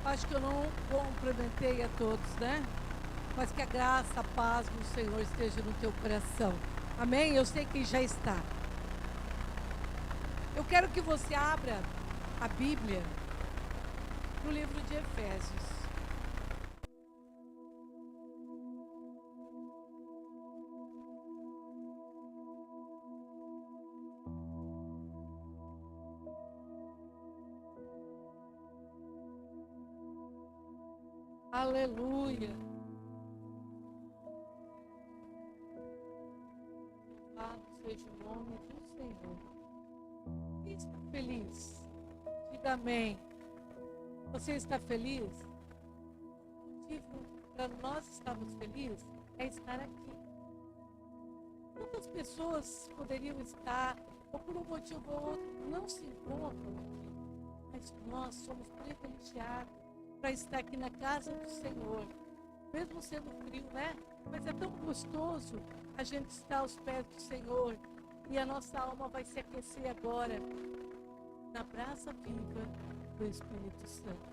Acho que eu não cumprimentei a todos, né? Mas que a graça, a paz do Senhor esteja no teu coração. Amém? Eu sei que já está. Eu quero que você abra a Bíblia no livro de Efésios. Aleluia. Louvado seja o nome do Senhor. Quem está feliz? Diga amém. Você está feliz? O motivo para nós estarmos felizes é estar aqui. Muitas pessoas poderiam estar, ou por um motivo ou outro, não se encontram aqui. Mas nós somos privilegiados para estar aqui na casa do Senhor. Mesmo sendo frio, né? Mas é tão gostoso a gente estar aos pés do Senhor. E a nossa alma vai se aquecer agora na brasa viva do Espírito Santo.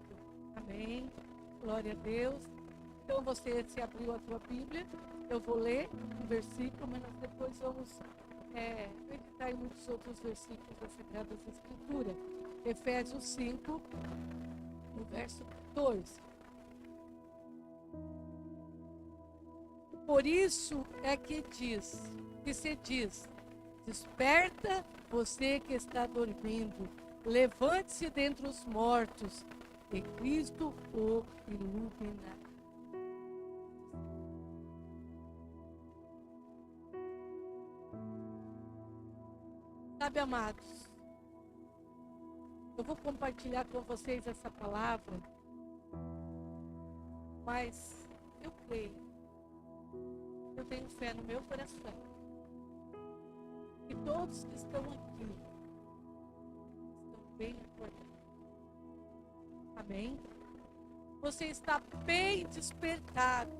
Amém? Glória a Deus. Então você se abriu a tua Bíblia. Eu vou ler um versículo, mas nós depois vamos meditar em muitos outros versículos das Sagradas Escrituras. Efésios 5, no verso 14. Por isso é que se diz, desperta você que está dormindo, levante-se dentre os mortos, e Cristo o iluminará. Sabe, amados, eu vou compartilhar com vocês essa palavra, mas eu creio, eu tenho fé no meu coração, que todos que estão aqui estão bem acordados. Amém? Você está bem despertado.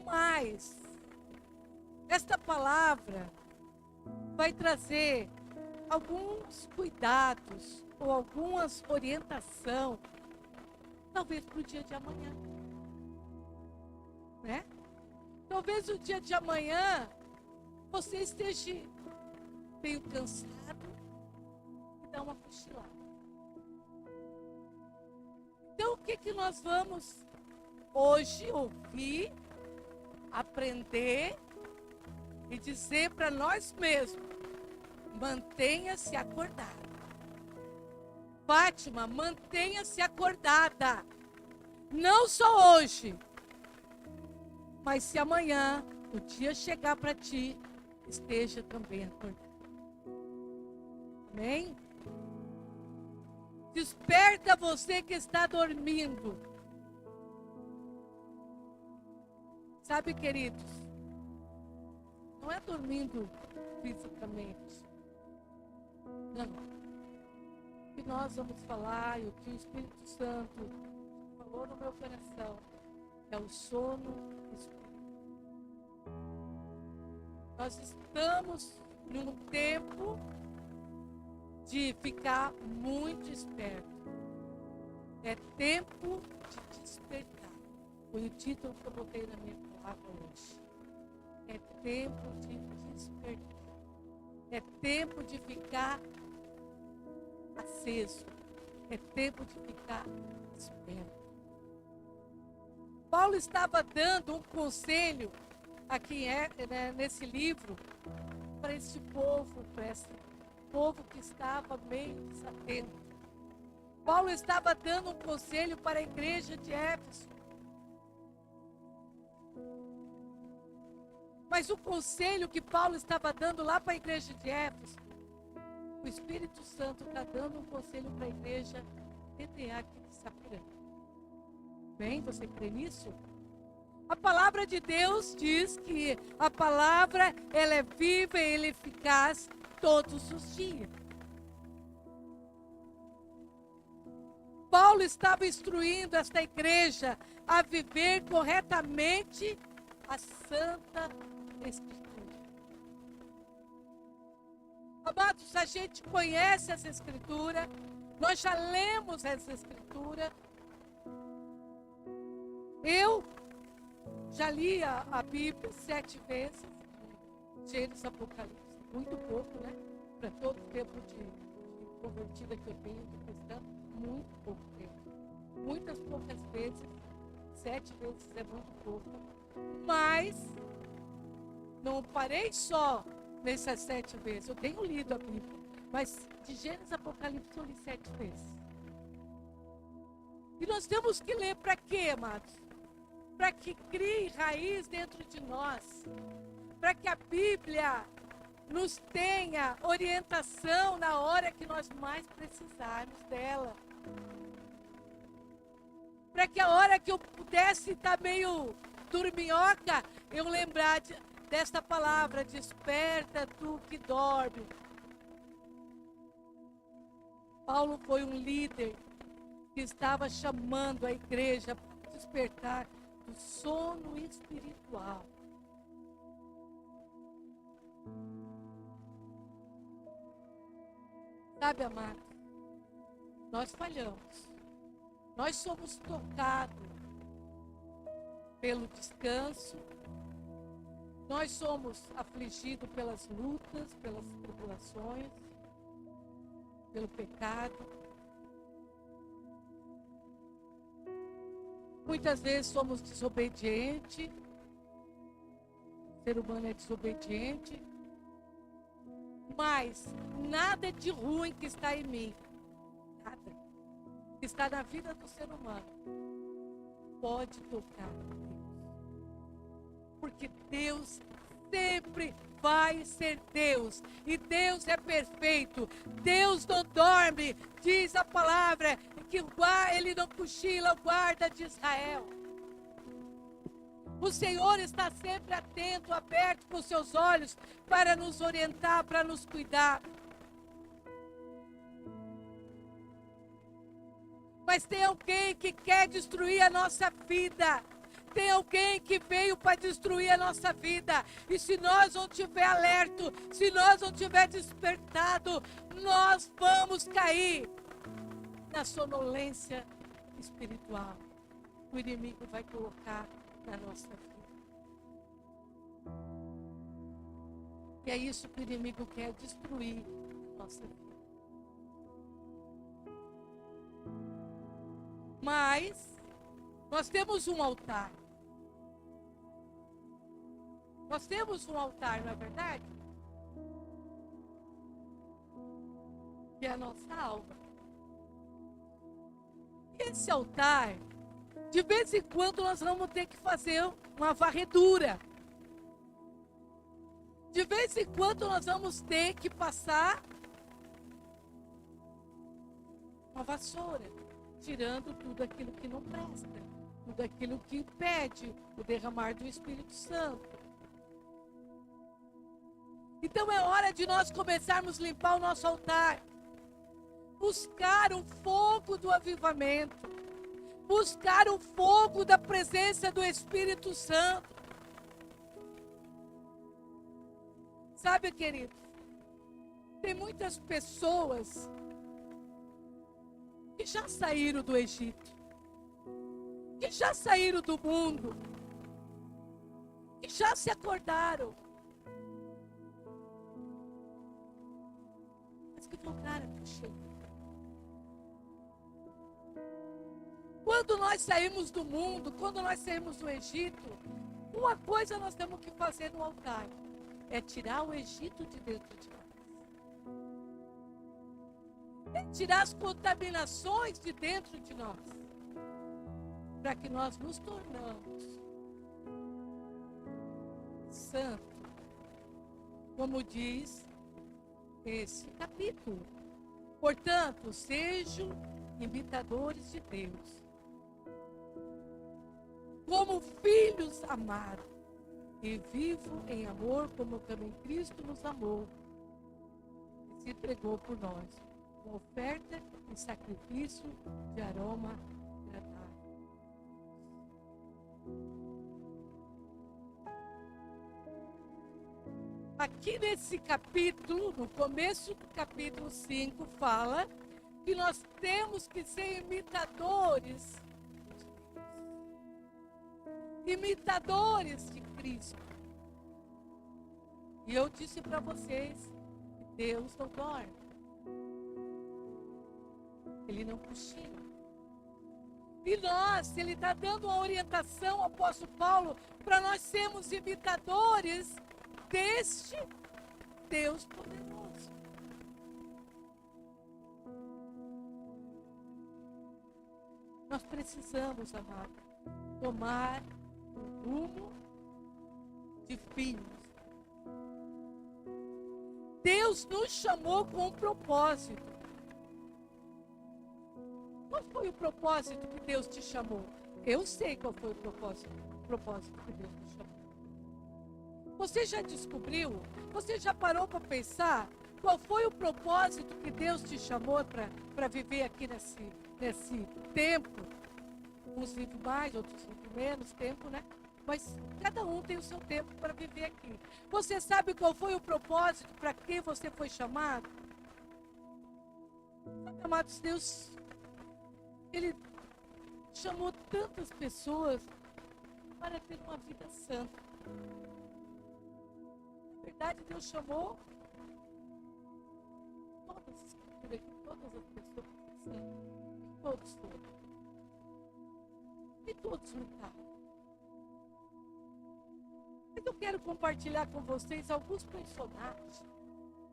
Mas esta palavra vai trazer alguns cuidados ou algumas orientações, talvez para o dia de amanhã, né? Talvez o dia de amanhã você esteja meio cansado e dá uma cochilada. Então, o que nós vamos hoje ouvir, aprender e dizer para nós mesmos? Mantenha-se acordado. Fátima, mantenha-se acordada. Não só hoje, mas se amanhã o dia chegar para ti, esteja também acordado. Amém? Desperta você que está dormindo. Sabe, queridos, não é dormindo fisicamente. Não. O que nós vamos falar e o que o Espírito Santo falou no meu coração é o sono espiritual. Nós estamos num tempo de ficar muito esperto. É tempo de despertar. Foi o título que eu botei na minha palavra hoje. É tempo de despertar. É tempo de ficar aceso. É tempo de ficar esperto. Paulo estava dando um conselho aqui nesse livro para esse povo, para esse povo que estava meio desatento. Paulo estava dando um conselho para a igreja de Éfeso. Mas o conselho que Paulo estava dando lá para a igreja de Éfeso, o Espírito Santo está dando um conselho para a igreja PTA aqui de Sapiranga. Bem, você crê nisso? A palavra de Deus diz que a palavra ela é viva e ela é eficaz todos os dias. Paulo estava instruindo esta igreja a viver corretamente a Santa Escritura. Amados, a gente conhece essa Escritura, Nós já lemos essa escritura. Eu já li a Bíblia 7 vezes, Gênesis, Apocalipse, muito pouco, né? Para todo o tempo de convertida que eu tenho, de cristã, muito pouco tempo. Muitas poucas vezes, 7 vezes é muito pouco. Mas não parei só nessas 7 vezes. Eu tenho lido a Bíblia, mas de Gênesis, Apocalipse eu li 7 vezes. E nós temos que ler para quê, amados? Para que crie raiz dentro de nós, para que a Bíblia nos tenha orientação na hora que nós mais precisarmos dela. Para que a hora que eu pudesse estar meio dorminhoca, eu lembrar desta palavra: desperta tu que dorme. Paulo foi um líder que estava chamando a igreja para despertar do sono espiritual. Sabe, amado, nós falhamos. Nós somos tocados pelo descanso. Nós somos afligidos pelas lutas, pelas tribulações, pelo pecado. Muitas vezes somos desobedientes. O ser humano é desobediente. Mas nada de ruim que está em mim, nada que está na vida do ser humano, pode tocar Deus. Porque Deus sempre vai ser Deus. E Deus é perfeito. Deus não dorme, diz a palavra, que Ele não cochila, o guarda de Israel. O Senhor está sempre atento, aberto com seus olhos para nos orientar, para nos cuidar. Mas tem alguém que quer destruir a nossa vida. Tem alguém que veio para destruir a nossa vida. E se nós não tiver alerta, se nós não tiver despertado, nós vamos cair na sonolência espiritual. O inimigo vai colocar na nossa vida. E é isso que o inimigo quer, destruir a nossa vida. Mas nós temos um altar. Nós temos um altar, não é verdade? Que é a nossa alma. E esse altar, de vez em quando nós vamos ter que fazer uma varredura. De vez em quando nós vamos ter que passar uma vassoura, tirando tudo aquilo que não presta, tudo aquilo que impede o derramar do Espírito Santo. Então é hora de nós começarmos a limpar o nosso altar, buscar o fogo do avivamento, buscar o fogo da presença do Espírito Santo. Sabe, querido, tem muitas pessoas que já saíram do Egito, que já saíram do mundo, que já se acordaram, mas que voltaram para o Egito. Quando nós saímos do mundo, quando nós saímos do Egito, uma coisa nós temos que fazer no altar: é tirar o Egito de dentro de nós. É tirar as contaminações de dentro de nós. Para que nós nos tornamos santos. Como diz esse capítulo. Portanto, sejam imitadores de Deus, como filhos amados, e vivo em amor, como também Cristo nos amou e se entregou por nós, com oferta e sacrifício de aroma agradável. Aqui nesse capítulo, no começo do capítulo 5, fala que nós temos que ser imitadores. Imitadores de Cristo. E eu disse para vocês que Deus não dorme. Ele não cochila. E nós, ele está dando uma orientação ao apóstolo Paulo para nós sermos imitadores deste Deus poderoso. Nós precisamos, amado, tomar o rumo de filhos. Deus nos chamou com um propósito. Qual foi o propósito que Deus te chamou? Eu sei qual foi o propósito que Deus te chamou. Você já descobriu? Você já parou para pensar qual foi o propósito que Deus te chamou para viver aqui nesse tempo? Uns vivem mais, outros vivem menos tempo, né? Mas cada um tem o seu tempo para viver aqui. Você sabe qual foi o propósito para que você foi chamado? Sabe, amados, Deus, Ele chamou tantas pessoas para ter uma vida santa. Na verdade, Deus chamou todas as pessoas santas. Todos foram. E todos lutaram. Mas eu quero compartilhar com vocês alguns personagens,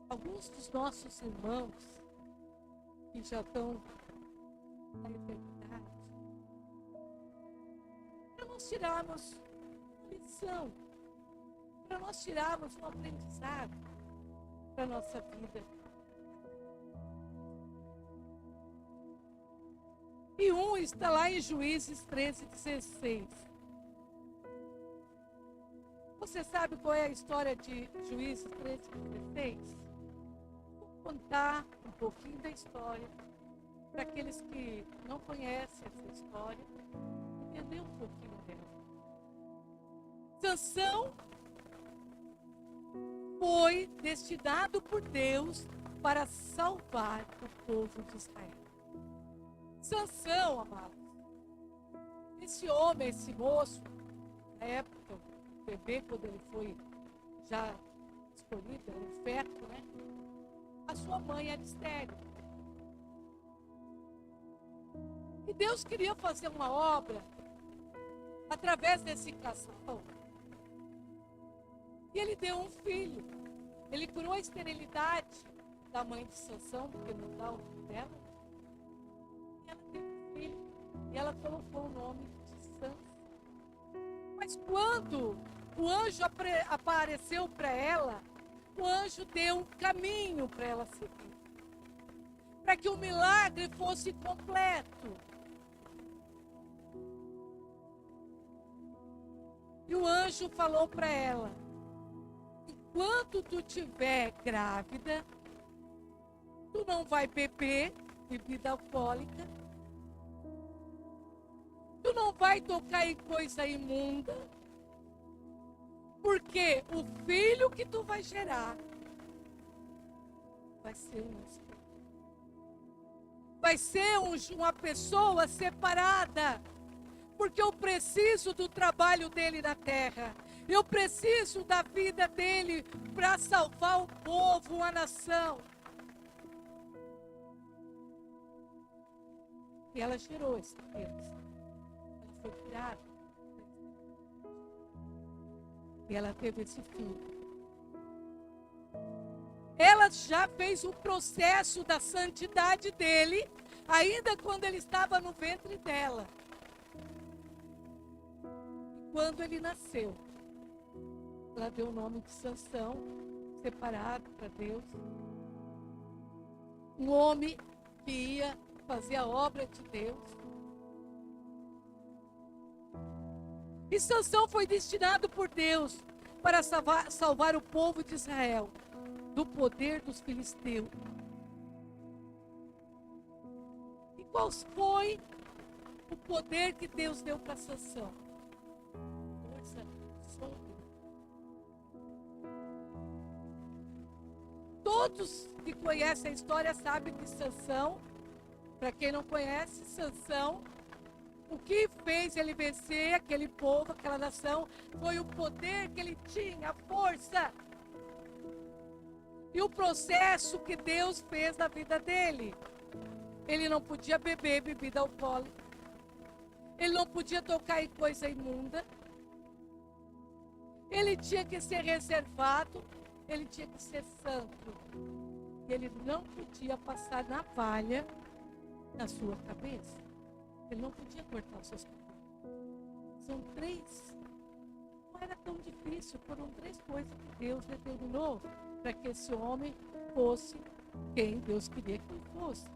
alguns dos nossos irmãos que já estão na eternidade, para nós tirarmos lição, para nós tirarmos um aprendizado para a nossa vida. E um está lá em Juízes 13:16. Você sabe qual é a história de Juízes 13:16? Vou contar um pouquinho da história para aqueles que não conhecem essa história, entender um pouquinho dela. Sansão foi destinado por Deus para salvar o povo de Israel. Sansão, amados, esse homem, esse moço, na época, o bebê, quando ele foi já escolhido, era um feto, né? A sua mãe era estéril. E Deus queria fazer uma obra através desse casal. E ele deu um filho. Ele curou a esterilidade da mãe de Sansão, porque não dá o filho dela. E ela teve um filho. E ela colocou o nome de Sansão. Mas quando o anjo apareceu para ela, o anjo deu um caminho para ela seguir. Para que o milagre fosse completo. E o anjo falou para ela: enquanto tu estiver grávida, tu não vai beber bebida alcoólica, tu não vai tocar em coisa imunda, porque o filho que tu vai gerar vai ser uma pessoa separada. Porque eu preciso do trabalho dele na terra. Eu preciso da vida dele para salvar o povo, a nação. E ela gerou esse Deus. Ela foi criada. E ela teve esse filho. Ela já fez o processo da santidade dele, ainda quando ele estava no ventre dela. Quando ele nasceu, ela deu o nome de Sansão, separado para Deus. Um homem que ia fazer a obra de Deus. E Sansão foi destinado por Deus para salvar o povo de Israel do poder dos filisteus. E qual foi o poder que Deus deu para Sansão? Todos que conhecem a história sabem que Sansão Para quem não conhece, Sansão, o que fez ele vencer aquele povo, aquela nação, foi o poder que ele tinha, a força. E o processo que Deus fez na vida dele. Ele não podia beber bebida alcoólica. Ele não podia tocar em coisa imunda. Ele tinha que ser reservado. Ele tinha que ser santo. E ele não podia passar navalha na sua cabeça. Ele não podia cortar os seus cabelos. São 3. Não era tão difícil. Foram 3 coisas que Deus determinou para que esse homem fosse quem Deus queria que ele fosse.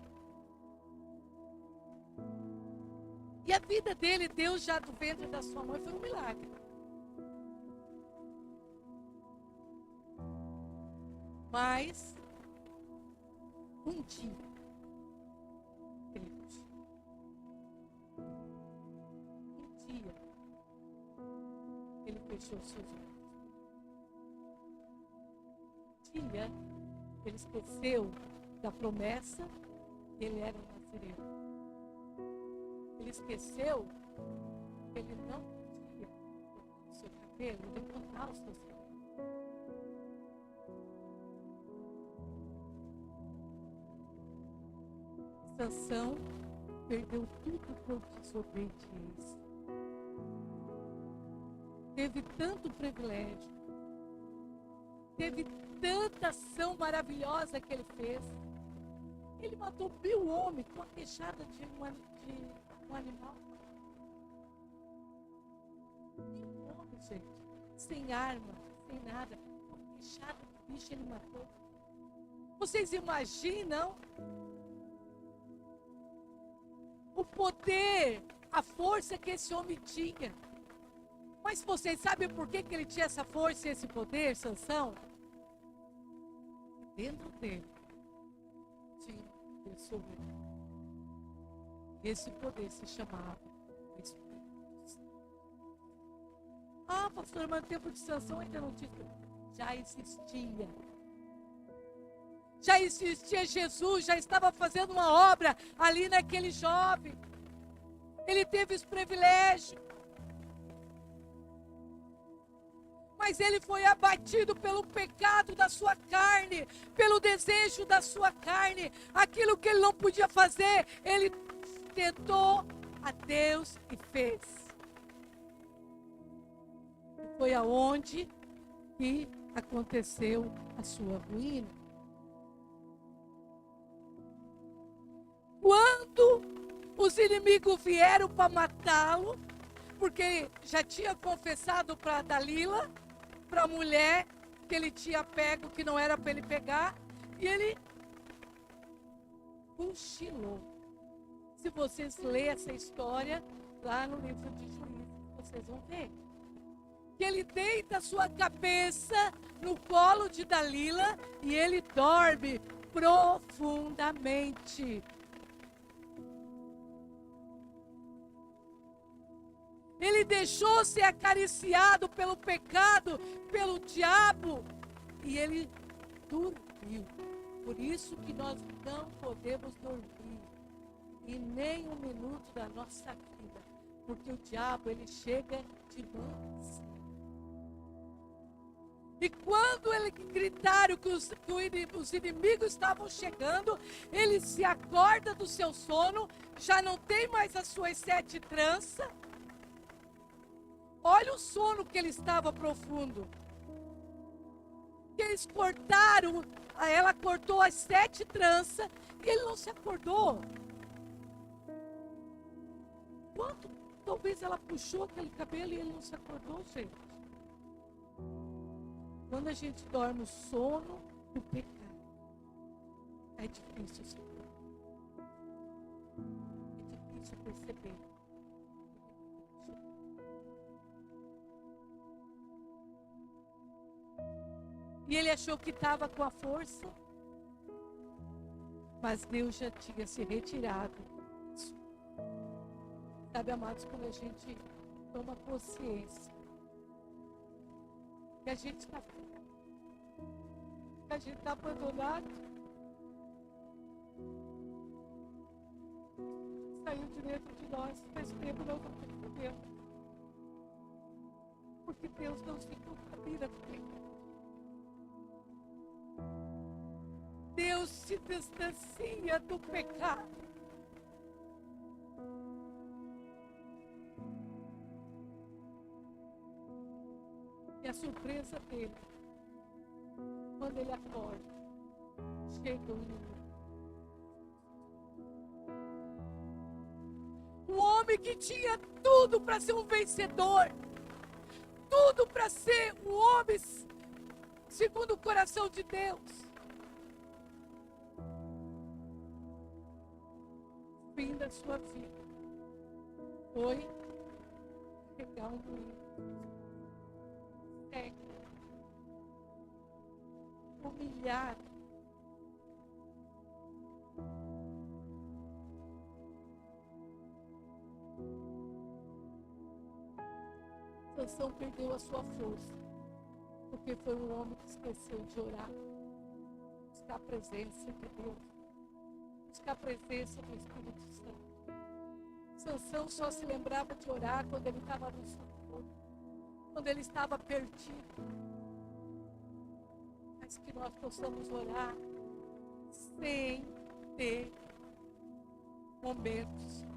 E a vida dele, Deus já do ventre da sua mãe, foi um milagre. Mas, um dia, ele fugiu. Um dia, ele fechou os seus olhos. Um dia, ele esqueceu da promessa que ele era um nazireu. Ele esqueceu que ele não podia cortar o seu cabelo, levantar os seus cabelos. Sansão perdeu tudo por desobediência. Teve tanto privilégio, teve tanta ação maravilhosa que ele fez. Ele matou 1000 homens com a queixada de um animal. 1000 homens, gente, sem arma, sem nada, com a queixada do bicho ele matou. Vocês imaginam o poder, a força que esse homem tinha? Mas vocês sabem por que ele tinha essa força e esse poder, Sansão? Dentro dele tinha um poder soberano. Esse poder se chamava Espírito Santo. Ah, pastor, mas no tempo de Sansão ainda não tinha. Já existia. Já existia Jesus, já estava fazendo uma obra ali naquele jovem. Ele teve esse privilégio. Mas ele foi abatido pelo pecado da sua carne, pelo desejo da sua carne. Aquilo que ele não podia fazer, ele tentou a Deus e fez. Foi aonde que aconteceu a sua ruína. Quando os inimigos vieram para matá-lo, porque já tinha confessado para Dalila, para a mulher que ele tinha pego, que não era para ele pegar, e ele cochilou. Se vocês lerem essa história lá no livro de Juízes, vocês vão ver que ele deita a sua cabeça no colo de Dalila e ele dorme profundamente. Ele deixou ser acariciado pelo pecado, pelo diabo, e ele dormiu. Por isso que nós não podemos dormir, e nem um minuto da nossa vida, porque o diabo, ele chega de manhã. E quando ele gritaram que os inimigos estavam chegando, ele se acorda do seu sono, já não tem mais as suas 7 tranças. Olha o sono que ele estava profundo. Eles cortaram, ela cortou as 7 tranças e ele não se acordou. Quanto? Talvez ela puxou aquele cabelo e ele não se acordou, gente. Quando a gente dorme o sono do pecado, é difícil se acordar. É difícil perceber. E ele achou que estava com a força, mas Deus já tinha se retirado. Sabe, amados, quando a gente toma consciência que a gente está abandonado, saiu de dentro de nós, faz tempo nós não percebemos. Porque Deus não se contamina com pecado. Deus se distancia do pecado. E a surpresa dele, quando ele acorda, chega o inimigo. Um homem que tinha tudo para ser um vencedor, tudo para ser um homem segundo o coração de Deus. Fim da sua vida foi pegar um moinho, humilhado, Sansão perdeu a sua força, porque foi um homem que esqueceu de orar, buscar a presença de Deus, buscar a presença do Espírito Santo. Sansão só se lembrava de orar quando ele estava no sufoco, quando ele estava perdido. Mas que nós possamos orar sem ter momentos.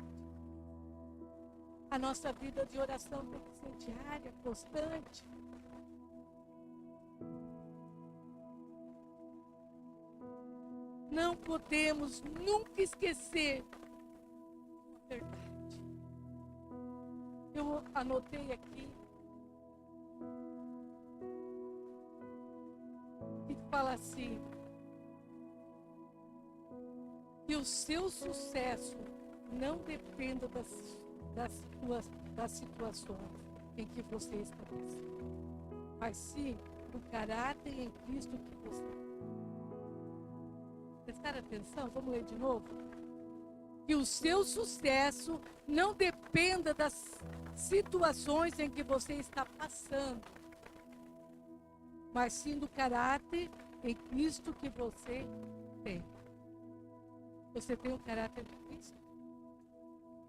A nossa vida de oração tem que ser diária, constante. Não podemos nunca esquecer a verdade. Eu anotei aqui que fala assim: que o seu sucesso não dependa das situações em que você está passando, mas sim do caráter em Cristo que você tem. Prestaram atenção? Vamos ler de novo? Que o seu sucesso não dependa das situações em que você está passando, mas sim do caráter em Cristo que você tem. Você tem o caráter de Cristo?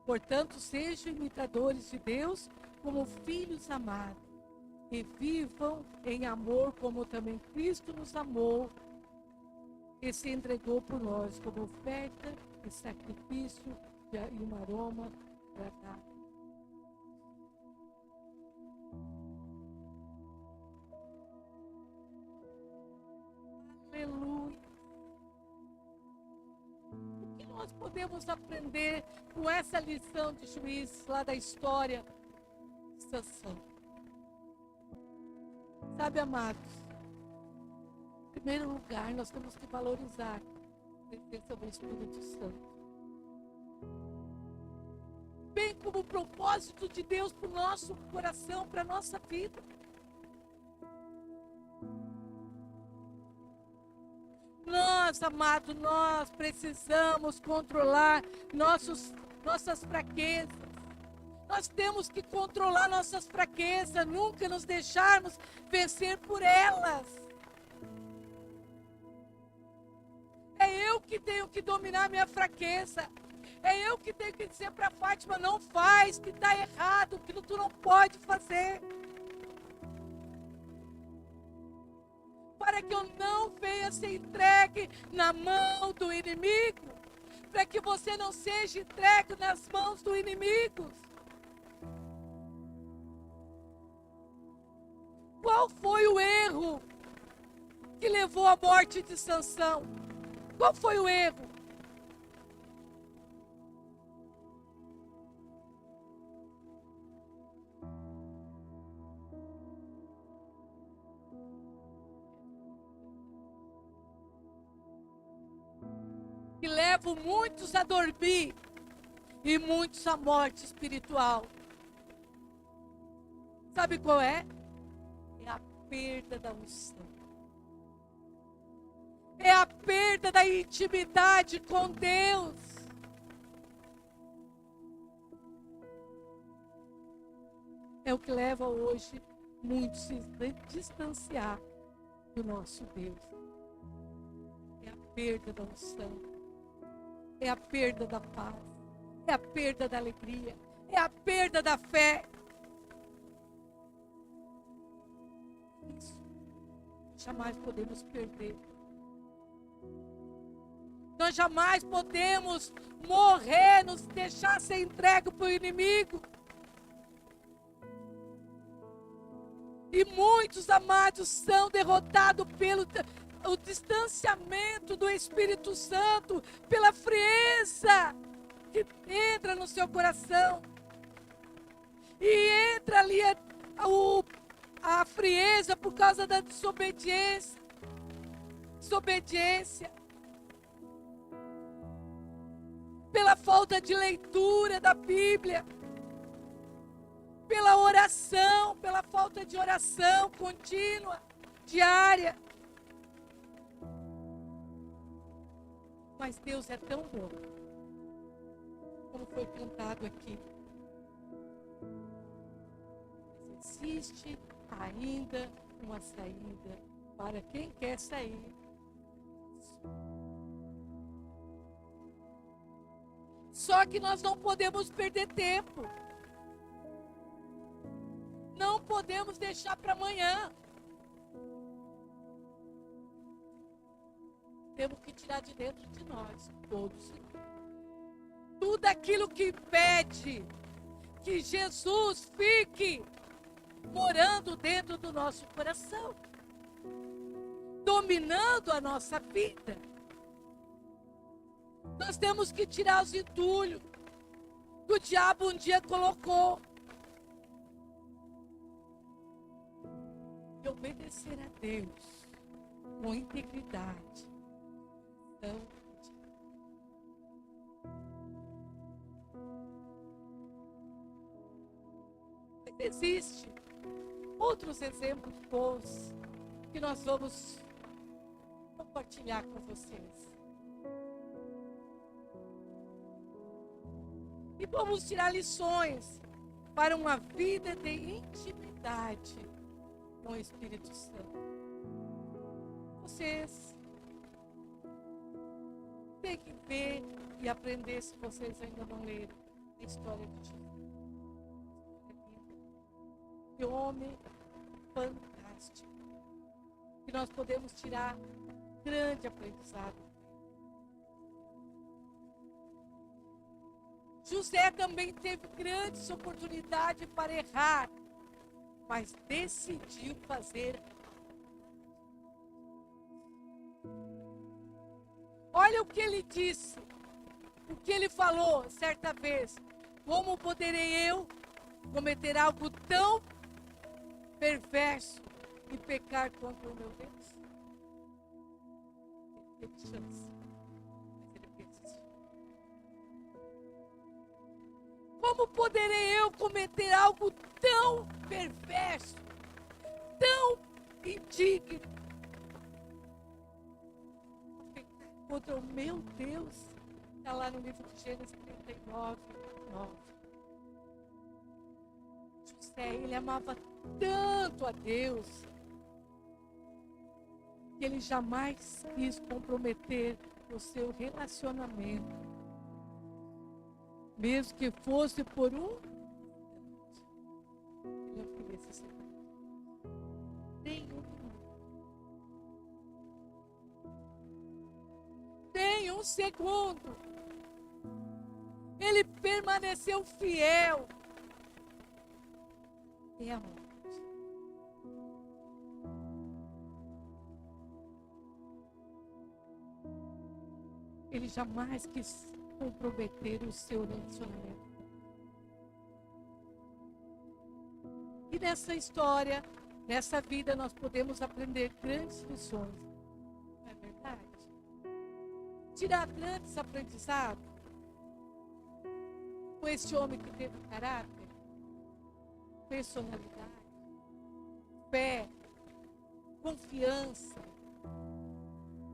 Portanto, sejam imitadores de Deus como filhos amados, e vivam em amor como também Cristo nos amou e se entregou por nós como oferta e sacrifício e um aroma agradável. Aleluia! O que nós podemos aprender com essa lição de Juízes lá da história de Sansão? Sabe, amados, em primeiro lugar, nós temos que valorizar a presença do Espírito Santo, bem como o propósito de Deus para o nosso coração, para a nossa vida. Nós, amado, nós precisamos controlar nossas fraquezas. Nós temos que controlar nossas fraquezas, nunca nos deixarmos vencer por elas. É eu que tenho que dominar minha fraqueza. É eu que tenho que dizer para Fátima: não faz, que está errado, que tu não pode fazer. Para que eu não venha ser entregue na mão do inimigo. Para que você não seja entregue nas mãos do inimigo. Qual foi o erro que levou à morte de Sansão? Qual foi o erro? Que leva muitos a dormir e muitos à morte espiritual. Sabe qual é? É a perda da unção. É a perda da intimidade com Deus. É o que leva hoje muitos a se distanciar do nosso Deus. É a perda da unção. É a perda da paz. é a perda da alegria, é a perda da fé. Isso jamais podemos perder. Nós jamais podemos morrer, nos deixar ser entregue para o inimigo. E muitos, amados, são derrotados pelo o distanciamento do Espírito Santo, pela frieza que entra no seu coração. E entra ali a frieza por causa da desobediência. Pela falta de leitura da Bíblia. Pela oração, pela falta de oração contínua, diária. Mas Deus é tão bom, como foi cantado aqui. Existe ainda uma saída para quem quer sair. Só que nós não podemos perder tempo. Não podemos deixar para amanhã. Temos que tirar de dentro de nós, todos. Tudo aquilo que impede que Jesus fique morando dentro do nosso coração, dominando a nossa vida. Nós temos que tirar os entulhos que o diabo um dia colocou. E obedecer a Deus com integridade. Então, existe outros exemplos bons que nós vamos compartilhar com vocês. E vamos tirar lições para uma vida de intimidade com o Espírito Santo. Vocês têm que ver e aprender, se vocês ainda não leram, a história de Jesus. Que homem fantástico. Que nós podemos tirar grande aprendizado. José também teve grandes oportunidades para errar, mas decidiu fazer. Olha o que ele disse, o que ele falou certa vez. Como poderei eu cometer algo tão perverso e pecar contra o meu Deus? Ele teve chance, mas ele persistiu. Como poderei eu cometer algo tão perverso, tão indigno, pecar contra o meu Deus? Está lá no livro de Gênesis 39, 9. José, ele amava tanto a Deus que ele jamais quis comprometer o seu relacionamento, mesmo que fosse por ele não queria se separar. Nem um segundo. Ele permaneceu fiel. E a morte. Ele jamais quis comprometer o seu relacionamento. E nessa história, nessa vida, nós podemos aprender grandes lições. Não é verdade? Tirar grandes aprendizados com esse homem que teve caráter, personalidade, fé, confiança.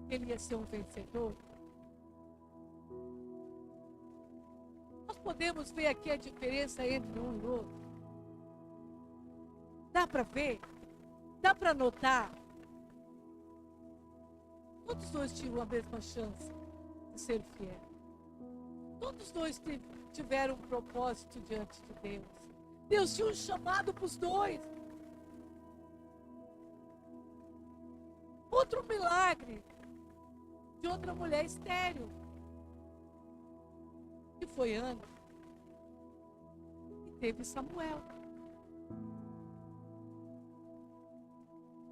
Ele ia ser um vencedor. Nós podemos ver aqui a diferença entre um e outro. Dá para ver? Dá para notar? Todos dois tinham a mesma chance de ser fiel. Todos os dois tiveram um propósito diante de Deus. Deus tinha um chamado para os dois. Outro milagre de outra mulher estéril, que foi Ana, e teve Samuel.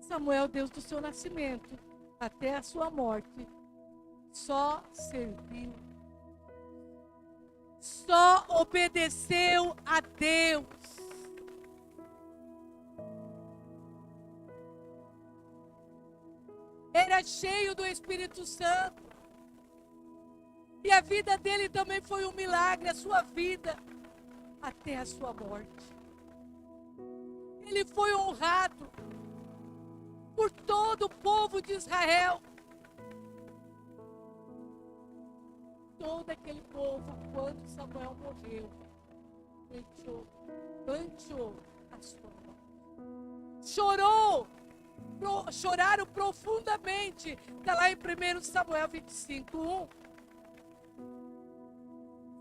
Samuel, desde o seu nascimento até a sua morte, só serviu, só obedeceu a Deus. Era cheio do Espírito Santo. E a vida dele também foi um milagre, a sua vida, até a sua morte. Ele foi honrado por todo o povo de Israel. Todo aquele povo, quando Samuel morreu, planteou a sua morte. Choraram profundamente. Está lá em 1 Samuel 25:1.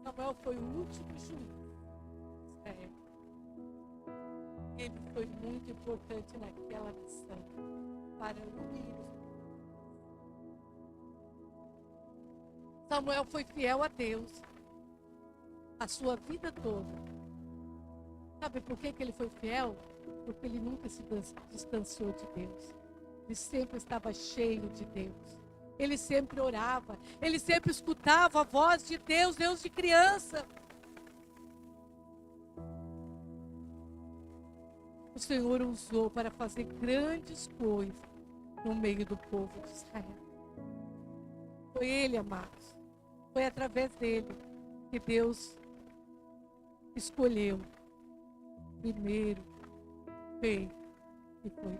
Samuel foi o último juiz de Israel. Ele foi muito importante naquela missão para unir. Samuel foi fiel a Deus a sua vida toda. Sabe por que ele foi fiel? Porque ele nunca se distanciou de Deus. Ele sempre estava cheio de Deus. Ele sempre orava. Ele sempre escutava a voz de Deus, Deus de criança. O Senhor o usou para fazer grandes coisas no meio do povo de Israel. Foi Ele, amados. Foi através dele que Deus escolheu primeiro rei que foi.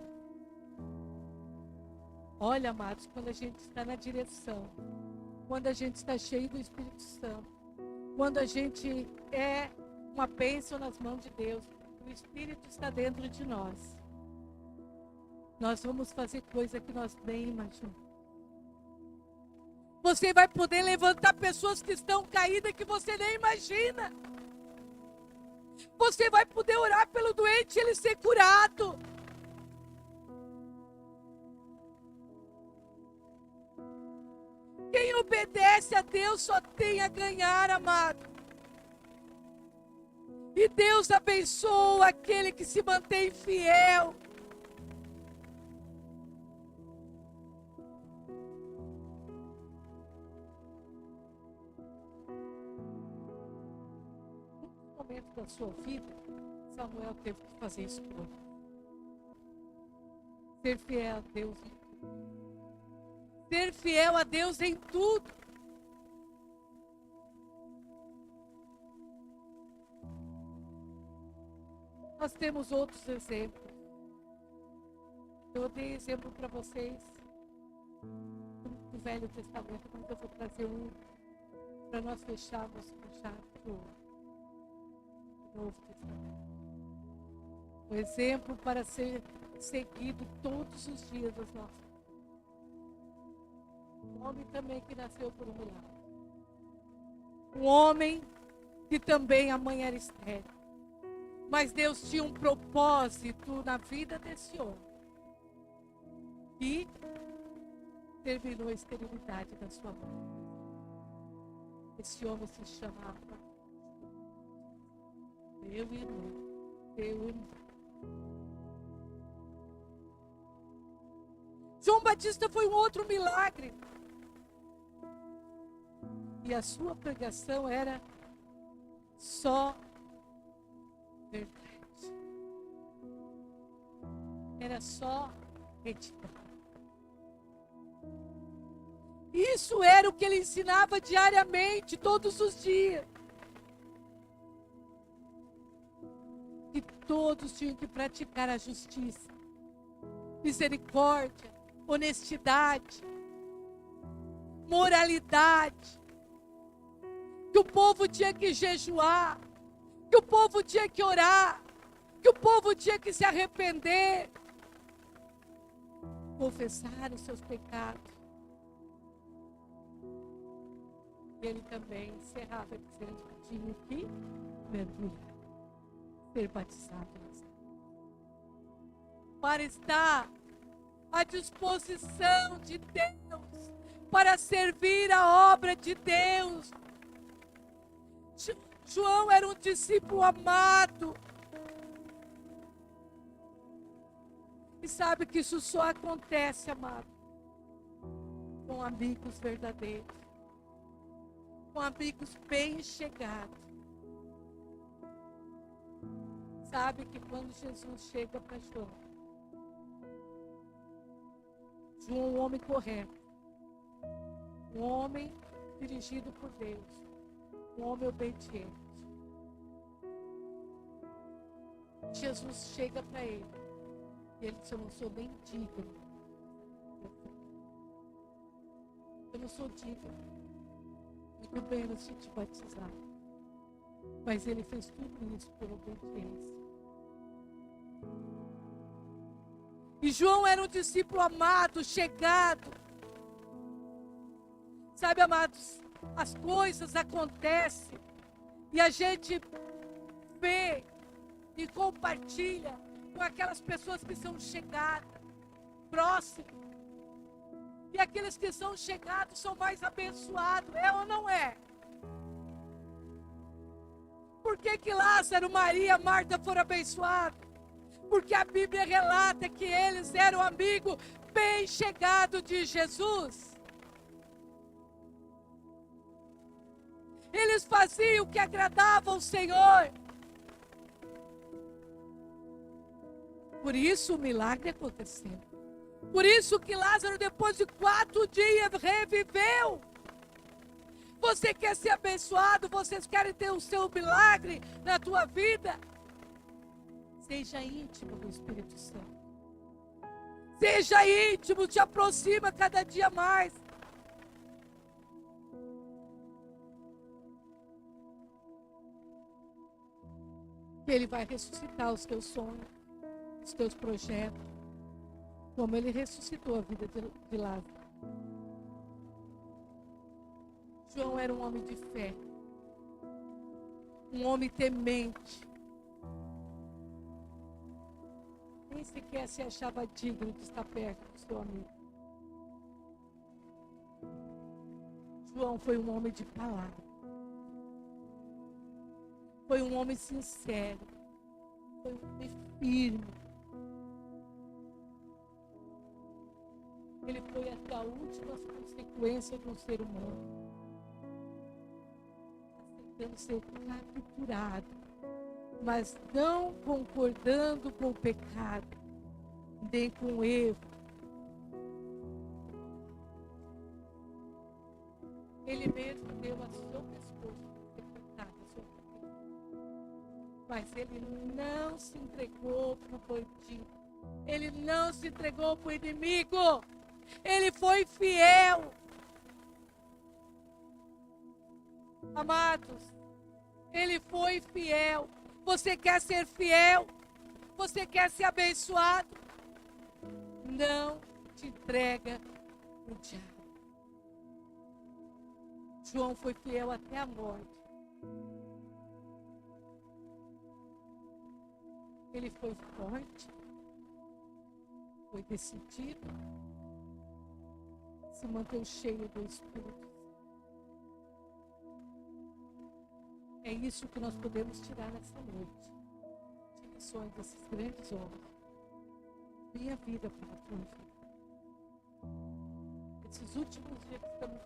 Olha, amados, quando a gente está na direção, quando a gente está cheio do Espírito Santo, quando a gente é uma bênção nas mãos de Deus, o Espírito está dentro de nós. Nós vamos fazer coisa que nós nem imaginamos. Você vai poder levantar pessoas que estão caídas que você nem imagina. Você vai poder orar pelo doente e ele ser curado. Quem obedece a Deus só tem a ganhar, amado. E Deus abençoa aquele que se mantém fiel. No momento da sua vida, Samuel teve que fazer escolha. Ser fiel a Deus em tudo. Ser fiel a Deus em tudo. Nós temos outros exemplos. Eu dei exemplo para vocês do Velho Testamento, mas eu vou trazer um para nós fecharmos com chave de ouro. Novo Testamento. Um exemplo para ser seguido todos os dias das nossas vidas. Um homem também que nasceu por um milagre. Um homem que também a mãe era estéril. Mas Deus tinha um propósito na vida desse homem. E terminou a esterilidade da sua mãe. Esse homem se chamava meu irmão. João Batista foi um outro milagre. E a sua pregação era só verdade. Era só retidão. Isso era o que ele ensinava diariamente, todos os dias. Que todos tinham que praticar a justiça, misericórdia, honestidade, moralidade. Que o povo tinha que jejuar, que o povo tinha que orar, que o povo tinha que se arrepender, confessar os seus pecados. E ele também encerrava dizendo que tinha que mergulhar, ser batizado nas águas, para estar à disposição de Deus, para servir a obra de Deus. João era um discípulo amado. E sabe que isso só acontece, amado, com amigos verdadeiros, com amigos bem chegados. Sabe que quando Jesus chega para João, um homem correto, um homem dirigido por Deus, um homem obediente, Jesus chega para ele e ele diz: eu não sou nem digno, eu não sou digno, muito menos de te batizar. Mas ele fez tudo isso por obediência. E João era um discípulo amado, chegado. Sabe, amados, as coisas acontecem e a gente vê e compartilha com aquelas pessoas que são chegadas, próximas. E aqueles que são chegados são mais abençoados, é ou não é? Por que Lázaro, Maria, Marta foram abençoados? Porque a Bíblia relata que eles eram amigos bem chegados de Jesus. Eles faziam o que agradava ao Senhor. Por isso o milagre aconteceu. Por isso que Lázaro, depois de 4 dias, reviveu. Você quer ser abençoado? Vocês querem ter o seu milagre na tua vida? Seja íntimo do Espírito Santo. Seja íntimo, te aproxima cada dia mais. Ele vai ressuscitar os teus sonhos, os teus projetos, como ele ressuscitou a vida de Lázaro. João era um homem de fé, um homem temente. Nem sequer se achava digno de estar perto do seu amigo. João foi um homem de palavra. Foi um homem sincero. Foi um homem firme. Ele foi até a última consequência de um ser humano. Aceitando ser capturado, mas não concordando com o pecado, nem com o erro. Ele mesmo deu a seu pescoço para ser pecado, mas ele não se entregou para o bandido. Ele não se entregou para o inimigo. Ele foi fiel. Amados, ele foi fiel. Você quer ser fiel? Você quer ser abençoado? Não te entrega o diabo. João foi fiel até a morte. Ele foi forte, foi decidido, se manteve cheio do Espírito. É isso que nós podemos tirar nessa noite, de lições desses grandes homens. Minha vida para a tua vida. Esses últimos dias que estamos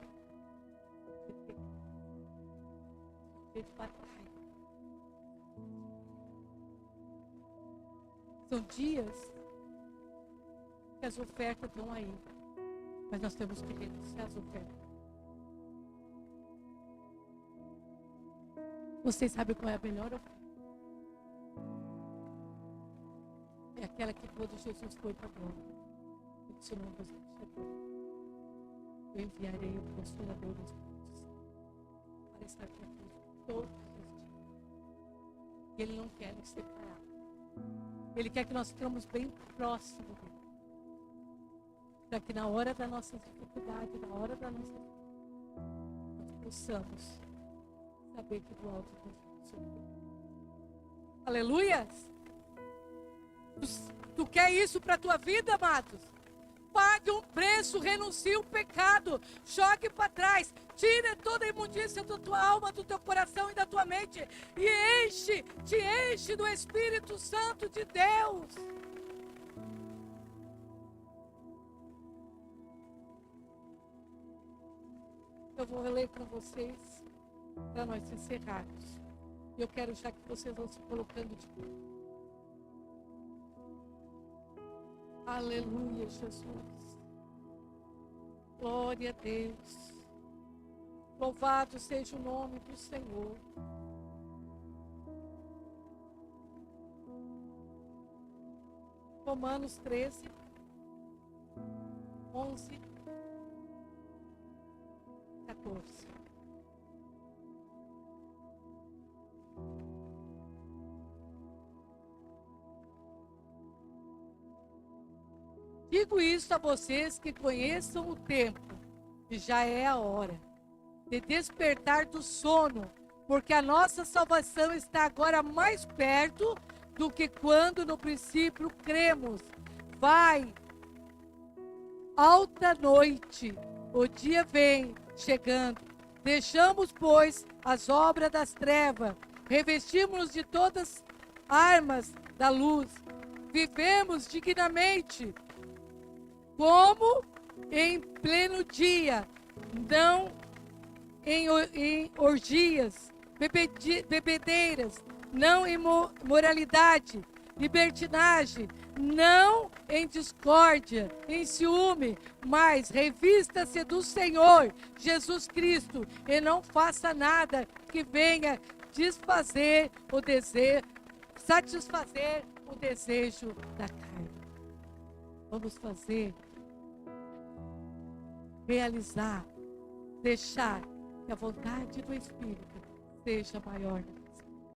de batalha. São dias que as ofertas estão aí, mas nós temos que renunciar às ofertas. Vocês sabem qual é a melhor oferta? É aquela que quando Jesus foi para a glória, ele disse: não vos deixarei. Eu enviarei o Consolador dos Espíritos para estar convosco todos os dias. E ele não quer nos separar. Ele quer que nós ficamos bem próximos dele. Para que na hora da nossa dificuldade, na hora da nossa nós possamos saber que do alto do Senhor. Aleluia! Tu quer isso para a tua vida, amados? Pague um preço, renuncie o pecado, jogue para trás, tire toda a imundícia da tua alma, do teu coração e da tua mente e te enche do Espírito Santo de Deus. Eu vou ler para vocês, para nós encerrarmos. Eu quero já que vocês vão se colocando de pé. Aleluia, Jesus. Glória a Deus. Louvado seja o nome do Senhor. Romanos 13, 11, 14. Digo isso a vocês que conheçam o tempo, que já é a hora de despertar do sono, porque a nossa salvação está agora mais perto do que quando no princípio cremos. Vai, alta noite, o dia vem chegando. Deixamos, pois, as obras das trevas, revestimos-nos de todas as armas da luz, vivemos dignamente, como em pleno dia, não em orgias, bebedeiras, não em moralidade, libertinagem, não em discórdia, em ciúme, mas revista-se do Senhor Jesus Cristo e não faça nada que venha satisfazer o desejo da carne. Vamos fazer, realizar, deixar que a vontade do Espírito seja maior.